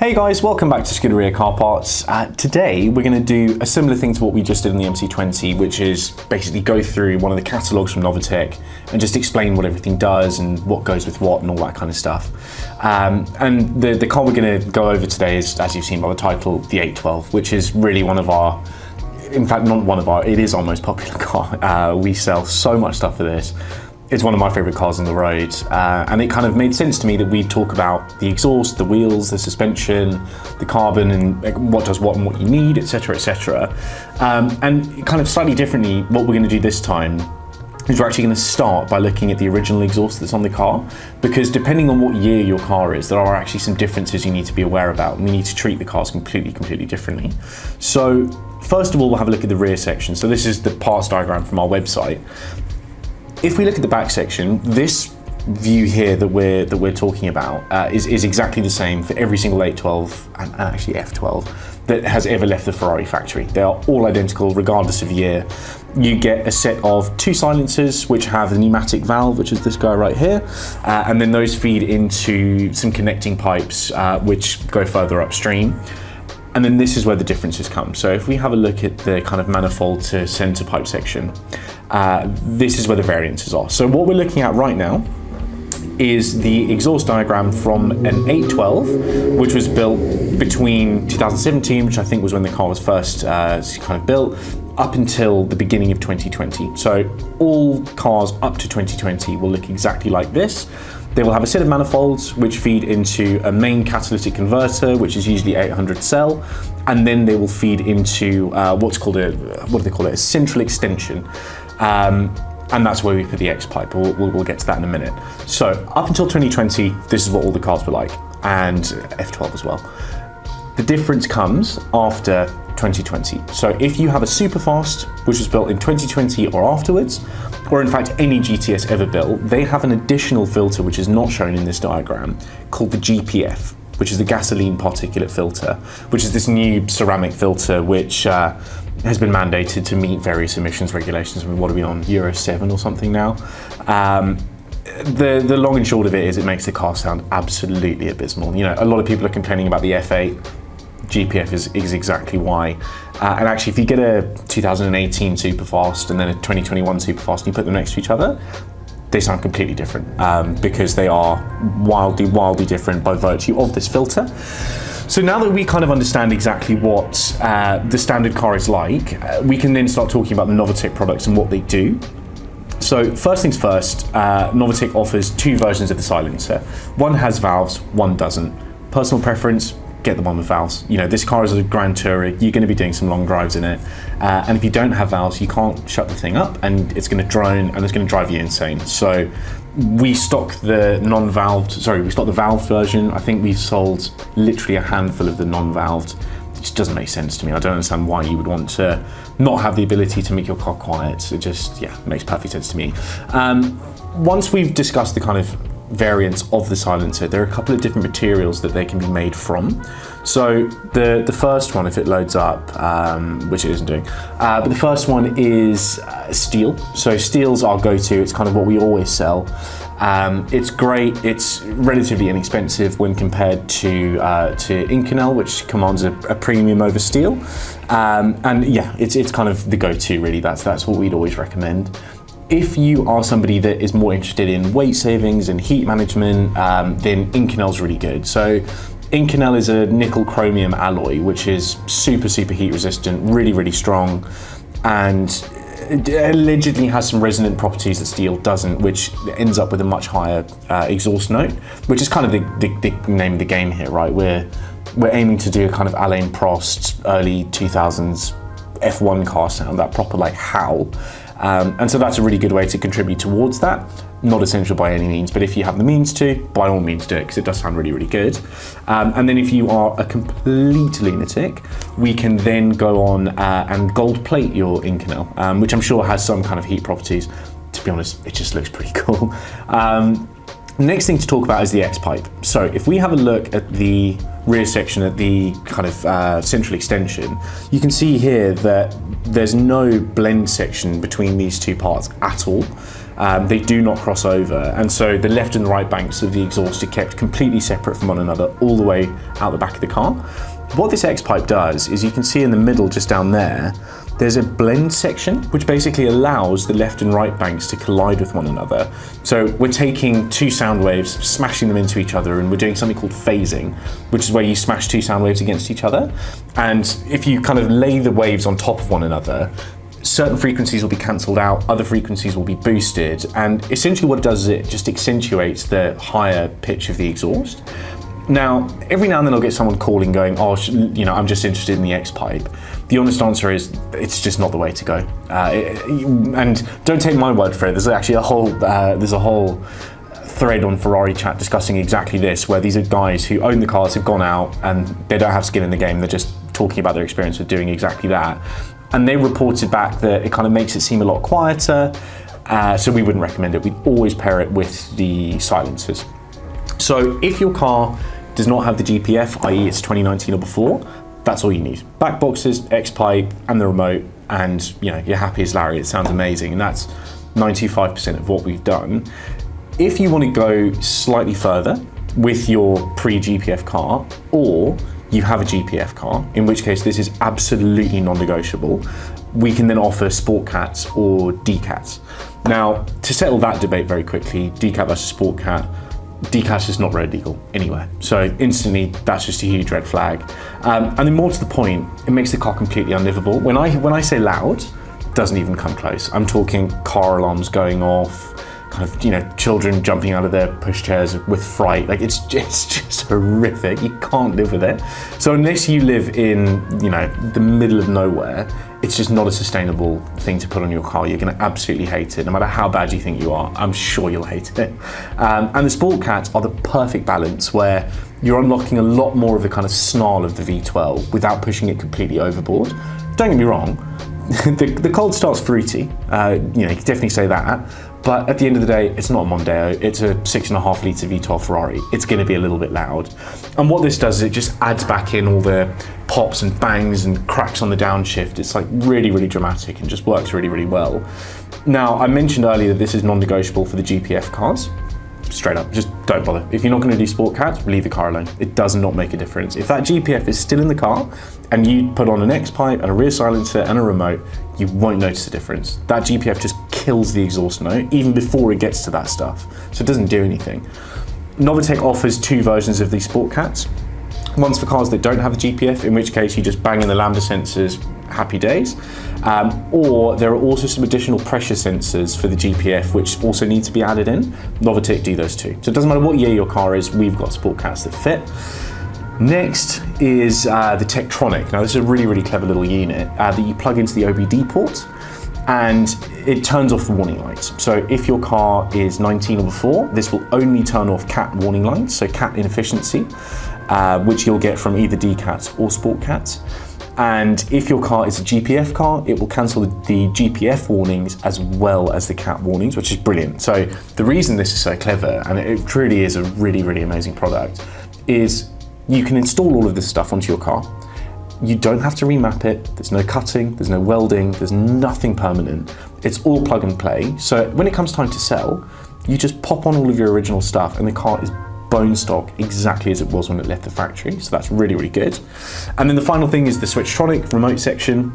Hey guys, welcome back to Scuderia Car Parts. Today we're going to do a similar thing to what we just did in the MC20, which is basically go through one of the catalogues from Novitec and just explain what everything does and what goes with what and all that kind of stuff. And the car we're going to go over today is, as you've seen by the title, the 812, which is really one of our, in fact not one of our, it is our most popular car. We sell so much stuff for this. It's one of my favourite cars on the road, and it kind of made sense to me that we'd talk about the exhaust, the wheels, the suspension, the carbon, and what does what and what you need, etc, etc. And kind of slightly differently, what we're going to do this time is we're actually going to start by looking at the original exhaust that's on the car, because depending on what year your car is, there are actually some differences you need to be aware about, and we need to treat the cars completely differently. So first of all, we'll have a look at the rear section. So this is the parts diagram from our website. If we look at the back section, this view here that we're talking about is exactly the same for every single 812 and actually F12 that has ever left the Ferrari factory. They are all identical regardless of year. You get a set of two silencers which have the pneumatic valve, which is this guy right here, and then those feed into some connecting pipes which go further upstream. And then this is where the differences come. So if we have a look at the kind of manifold to center pipe section, this is where the variances are. So what we're looking at right now is the exhaust diagram from an 812, which was built between 2017, which I think was when the car was first kind of built, up until the beginning of 2020. So all cars up to 2020 will look exactly like this. They will have a set of manifolds which feed into a main catalytic converter, which is usually 800 cell, and then they will feed into what's called a central extension. And that's where we put the X pipe. We'll get to that in a minute. So up until 2020, this is what all the cars were like, and F12 as well. The difference comes after 2020. So if you have a Superfast, which was built in 2020 or afterwards, or in fact any GTS ever built, they have an additional filter which is not shown in this diagram called the GPF, which is the gasoline particulate filter, which is this new ceramic filter which has been mandated to meet various emissions regulations. I mean, what are we on, Euro 7 or something now? The long and short of it is it makes the car sound absolutely abysmal. You know, a lot of people are complaining about the F8. GPF is exactly why. And actually, if you get a 2018 Superfast and then a 2021 Superfast and you put them next to each other, they sound completely different because they are wildly different by virtue of this filter. So now that we kind of understand exactly what the standard car is like, we can then start talking about the Novitec products and what they do. So first things first, Novitec offers two versions of the silencer. One has valves, one doesn't. Personal preference, get the one with valves. You know, this car is a Grand Tourer, you're going to be doing some long drives in it, and if you don't have valves, you can't shut the thing up, and it's going to drone and it's going to drive you insane. So we stock the the valved version. I think we've sold literally a handful of the non-valved. It just doesn't make sense to me. I don't understand why you would want to not have the ability to make your car quiet. It just, yeah, makes perfect sense to me. Once we've discussed the kind of variants of the silencer, there are a couple of different materials that they can be made from. So the first one, if it loads up, which it isn't doing, but the first one is steel. So steel's our go-to. It's kind of what we always sell. It's great. It's relatively inexpensive when compared to Inconel, which commands a premium over steel. And yeah, it's kind of the go-to really. That's what we'd always recommend. If you are somebody that is more interested in weight savings and heat management, then Inconel's really good. So Inconel is a nickel chromium alloy, which is super heat resistant, really strong, and it allegedly has some resonant properties that steel doesn't, which ends up with a much higher exhaust note, which is kind of the name of the game here, right? We're aiming to do a kind of Alain Prost early 2000s F1 car sound, that proper like howl. And so that's a really good way to contribute towards that. Not essential by any means, but if you have the means to, by all means do it, because it does sound really good. And then if you are a complete lunatic, we can then go on and gold plate your Inconel, which I'm sure has some kind of heat properties. To be honest, it just looks pretty cool. Next thing to talk about is the X pipe. So if we have a look at the rear section at the kind of central extension, you can see here that there's no blend section between these two parts at all. They do not cross over, and so the left and the right banks of the exhaust are kept completely separate from one another all the way out the back of the car. What this X-pipe does is, you can see in the middle just down there, there's a blend section which basically allows the left and right banks to collide with one another. So we're taking two sound waves, smashing them into each other, and we're doing something called phasing, which is where you smash two sound waves against each other. And if you kind of lay the waves on top of one another, certain frequencies will be cancelled out, other frequencies will be boosted, and essentially what it does is it just accentuates the higher pitch of the exhaust. Now, every now and then I'll get someone calling going, oh, I'm just interested in the X-pipe. The honest answer is, it's just not the way to go. And don't take my word for it. There's actually a whole thread on Ferrari chat discussing exactly this, where these are guys who own the cars, have gone out, and they don't have skin in the game. They're just talking about their experience with doing exactly that. And they reported back that it kind of makes it seem a lot quieter, so we wouldn't recommend it. We'd always pair it with the silencers. So if your car does not have the GPF, i.e. it's 2019 or before, that's all you need. Back boxes, X-pipe, and the remote, and you're happy as Larry. It sounds amazing, and that's 95% of what we've done. If you want to go slightly further with your pre-GPF car, or you have a GPF car, in which case this is absolutely non-negotiable, we can then offer Sport Cats or D-Cats. Now, to settle that debate very quickly, D-Cat versus Sport Cat, D-Cat is not road legal anywhere. So instantly, that's just a huge red flag. And then more to the point, it makes the car completely unlivable. When I say loud, it doesn't even come close. I'm talking car alarms going off, kind of, children jumping out of their pushchairs with fright. Like, it's just horrific. You can't live with it. So unless you live in, the middle of nowhere, it's just not a sustainable thing to put on your car. You're gonna absolutely hate it. No matter how bad you think you are, I'm sure you'll hate it. And the Sport Cats are the perfect balance, where you're unlocking a lot more of the kind of snarl of the V12 without pushing it completely overboard. Don't get me wrong, the cold start's fruity. You can definitely say that. But at the end of the day, it's not a Mondeo, it's a 6.5 litre V12 Ferrari. It's gonna be a little bit loud. And what this does is it just adds back in all the pops and bangs and cracks on the downshift. It's like really, really dramatic and just works really, really well. Now, I mentioned earlier that this is non-negotiable for the GPF cars. Straight up, just don't bother. If you're not gonna do Sport Cats, leave the car alone. It does not make a difference. If that GPF is still in the car and you put on an X-pipe and a rear silencer and a remote, you won't notice the difference. That GPF just kills the exhaust note even before it gets to that stuff. So it doesn't do anything. Novitec offers two versions of these Sport Cats. One's for cars that don't have the GPF, in which case you just bang in the lambda sensors, happy days. Or there are also some additional pressure sensors for the GPF, which also need to be added in. Novitec do those too. So it doesn't matter what year your car is, we've got Sport Cats that fit. Next is the Tektronic. Now this is a really, really clever little unit that you plug into the OBD port, and it turns off the warning lights. So if your car is 19 or before, this will only turn off CAT warning lights, so CAT inefficiency, which you'll get from either D-Cats or Sport Cats. And if your car is a GPF car, it will cancel the GPF warnings as well as the CAT warnings, which is brilliant. So the reason this is so clever, and it truly is a really, really amazing product, is you can install all of this stuff onto your car. You don't have to remap it. There's no cutting, there's no welding, there's nothing permanent. It's all plug and play. So when it comes time to sell, you just pop on all of your original stuff and the car is bone stock exactly as it was when it left the factory. So that's really, really good. And then the final thing is the Switchtronic remote section.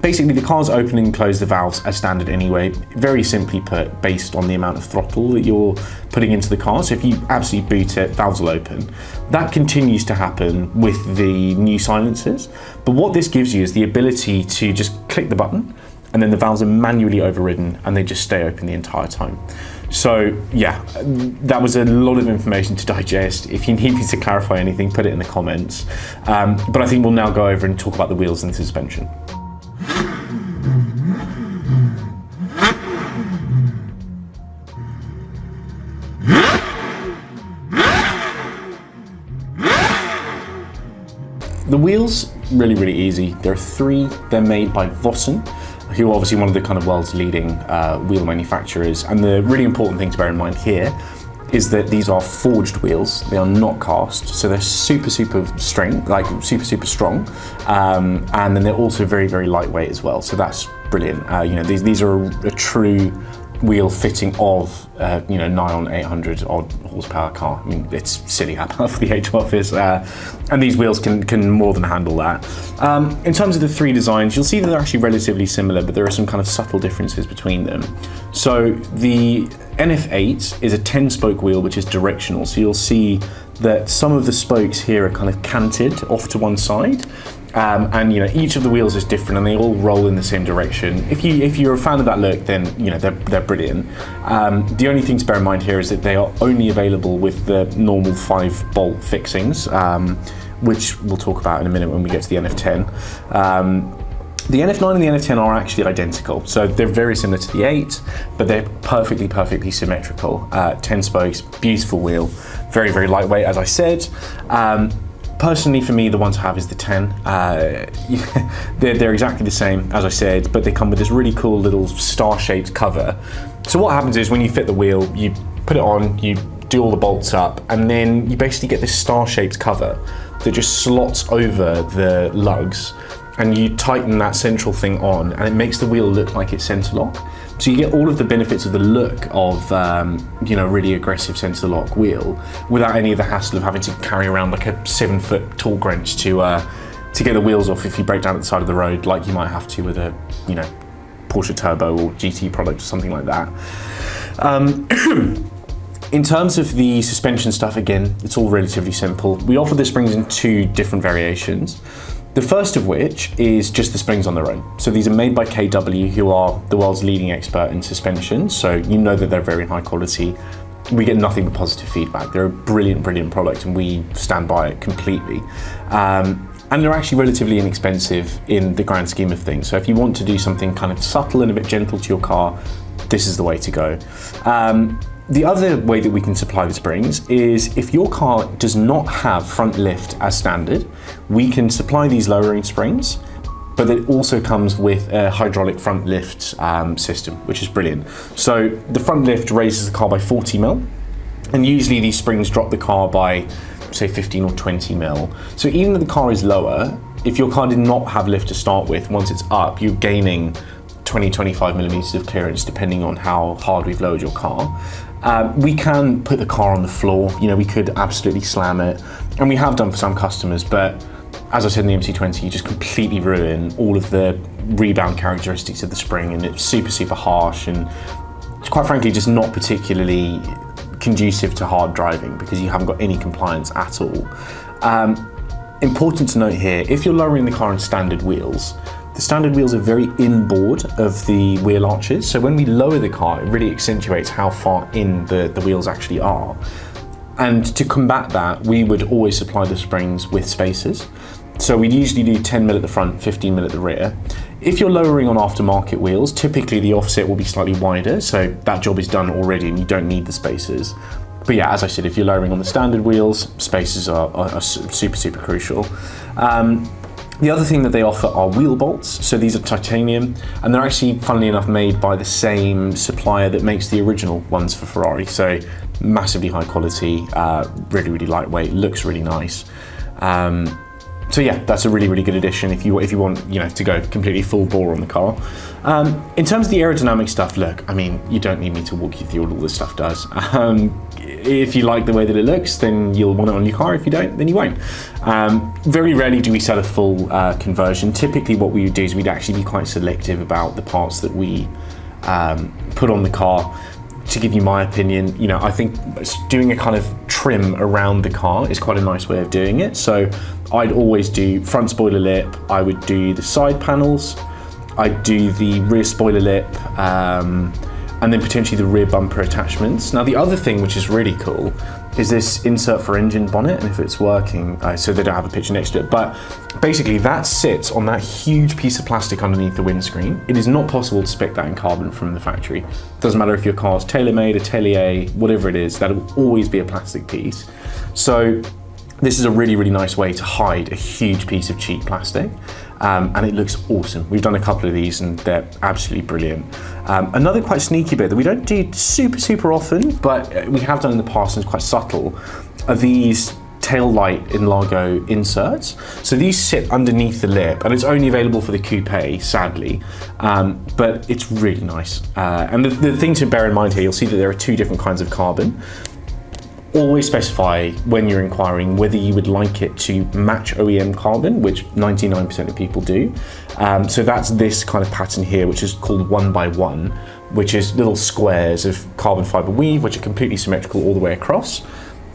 Basically, the cars open and close the valves as standard anyway, very simply put, based on the amount of throttle that you're putting into the car. So if you absolutely boot it, valves will open. That continues to happen with the new silencers. But what this gives you is the ability to just click the button, and then the valves are manually overridden and they just stay open the entire time. So yeah, that was a lot of information to digest. If you need me to clarify anything, put it in the comments. But I think we'll now go over and talk about the wheels and the suspension. The wheels, really, really easy. There are three. They're made by Vossen, who are obviously one of the kind of world's leading wheel manufacturers. And the really important thing to bear in mind here is that these are forged wheels. They are not cast, so they're super, super strength, like super, super strong. And then they're also very, very lightweight as well. So that's brilliant. You know, these are a true wheel fitting of nigh on 800 odd horsepower car. I mean, it's silly how powerful the A12 is, and these wheels can more than handle that. In terms of the three designs, you'll see that they're actually relatively similar, but there are some kind of subtle differences between them. So the NF8 is a 10-spoke wheel, which is directional. So you'll see that some of the spokes here are kind of canted off to one side. And each of the wheels is different, and they all roll in the same direction. If you're a fan of that look, then they're brilliant. The only thing to bear in mind here is that they are only available with the normal 5-bolt fixings, which we'll talk about in a minute when we get to the NF10. The NF9 and the NF10 are actually identical, so they're very similar to the 8, but they're perfectly symmetrical. 10 spokes, beautiful wheel, very, very lightweight, as I said. Personally, for me, the one to have is the 10. They're exactly the same, as I said, but they come with this really cool little star-shaped cover. So what happens is when you fit the wheel, you put it on, you do all the bolts up, and then you basically get this star-shaped cover that just slots over the lugs, and you tighten that central thing on, and it makes the wheel look like it's center lock. So you get all of the benefits of the look of really aggressive center lock wheel without any of the hassle of having to carry around like a 7-foot torque wrench to get the wheels off if you break down at the side of the road, like you might have to with a Porsche Turbo or GT product or something like that. In terms of the suspension stuff, again, it's all relatively simple. We offer the springs in 2 different variations. The first of which is just the springs on their own. So these are made by KW, who are the world's leading expert in suspension. So you know that they're very high quality. We get nothing but positive feedback. They're a brilliant, brilliant product, and we stand by it completely. And they're actually relatively inexpensive in the grand scheme of things. So if you want to do something kind of subtle and a bit gentle to your car, this is the way to go. The other way that we can supply the springs is if your car does not have front lift as standard, we can supply these lowering springs, but it also comes with a hydraulic front lift system, which is brilliant. So the front lift raises the car by 40 mil, and usually these springs drop the car by, say, 15 or 20 mil. So even if the car is lower, if your car did not have lift to start with, once it's up, you're gaining 20-25 millimeters of clearance depending on how hard we've lowered your car. We can put the car on the floor, we could absolutely slam it, and we have done for some customers, but as I said in the MC20, you just completely ruin all of the rebound characteristics of the spring, and it's super, super harsh, and quite frankly, just not particularly conducive to hard driving because you haven't got any compliance at all. Important to note here, if you're lowering the car on standard wheels, the standard wheels are very inboard of the wheel arches, so when we lower the car, it really accentuates how far in the wheels actually are. And to combat that, we would always supply the springs with spacers. So we'd usually do 10 mil at the front, 15 mil at the rear. If you're lowering on aftermarket wheels, typically the offset will be slightly wider, so that job is done already and you don't need the spacers. But yeah, as I said, if you're lowering on the standard wheels, spacers are super, super crucial. The other thing that they offer are wheel bolts. So these are titanium, and they're actually, funnily enough, made by the same supplier that makes the original ones for Ferrari. So massively high quality, really, really lightweight, looks really nice. So yeah, that's a really, really good addition if you want, to go completely full bore on the car. In terms of the aerodynamic stuff, look, I mean, you don't need me to walk you through what all this stuff does. If you like the way that it looks, then you'll want it on your car. If you don't, then you won't. Very rarely do we sell a full conversion. Typically what we would do is we'd actually be quite selective about the parts that we put on the car. To give you my opinion, I think doing a kind of trim around the car is quite a nice way of doing it. So I'd always do front spoiler lip, I would do the side panels, I'd do the rear spoiler lip, and then potentially the rear bumper attachments. Now the other thing which is really cool is this insert for engine bonnet, and if it's working, so they don't have a picture next to it, but basically that sits on that huge piece of plastic underneath the windscreen. It is not possible to spec that in carbon from the factory. Doesn't matter if your car's tailor-made, Atelier, whatever it is, that'll always be a plastic piece. So this is a really, really nice way to hide a huge piece of cheap plastic. And it looks awesome. We've done a couple of these and they're absolutely brilliant. Another quite sneaky bit that we don't do super, super often, but we have done in the past and it's quite subtle, are these tail light in Largo inserts. So these sit underneath the lip, and it's only available for the coupe, sadly, but it's really nice. And the thing to bear in mind here, you'll see that there are two different kinds of carbon. Always specify when you're inquiring whether you would like it to match OEM carbon, which 99% of people do. So that's this kind of pattern here, which is called 1x1, which is little squares of carbon fiber weave, which are completely symmetrical all the way across.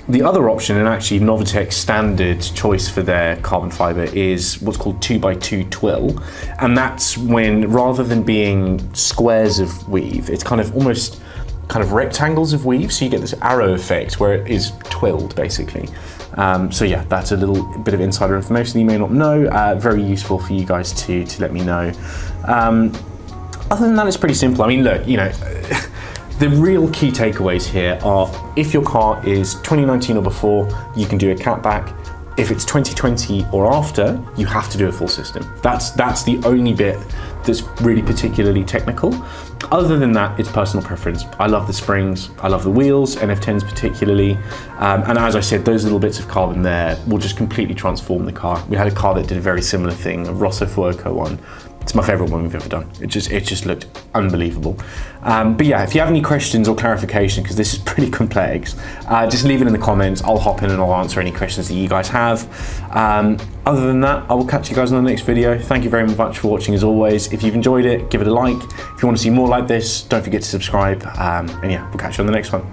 The other option, and actually Novitec's standard choice for their carbon fiber, is what's called 2x2 twill. And that's when, rather than being squares of weave, it's kind of almost kind of rectangles of weave, so you get this arrow effect where it is twilled, basically. So yeah, that's a little bit of insider information that you may not know. Very useful for you guys to let me know. Other than that, it's pretty simple. I mean, look, you know, the real key takeaways here are, if your car is 2019 or before, you can do a catback. If it's 2020 or after, you have to do a full system. That's the only bit that's really particularly technical. Other than that, it's personal preference. I love the springs, I love the wheels, NF10s particularly. And as I said, those little bits of carbon there will just completely transform the car. We had a car that did a very similar thing, a Rosso Fuoco one. It's my favorite one we've ever done. It just looked unbelievable. But yeah, if you have any questions or clarification, because this is pretty complex, just leave it in the comments. I'll hop in and I'll answer any questions that you guys have. Other than that, I will catch you guys on the next video. Thank you very much for watching as always. If you've enjoyed it, give it a like. If you want to see more like this, don't forget to subscribe. And yeah, we'll catch you on the next one.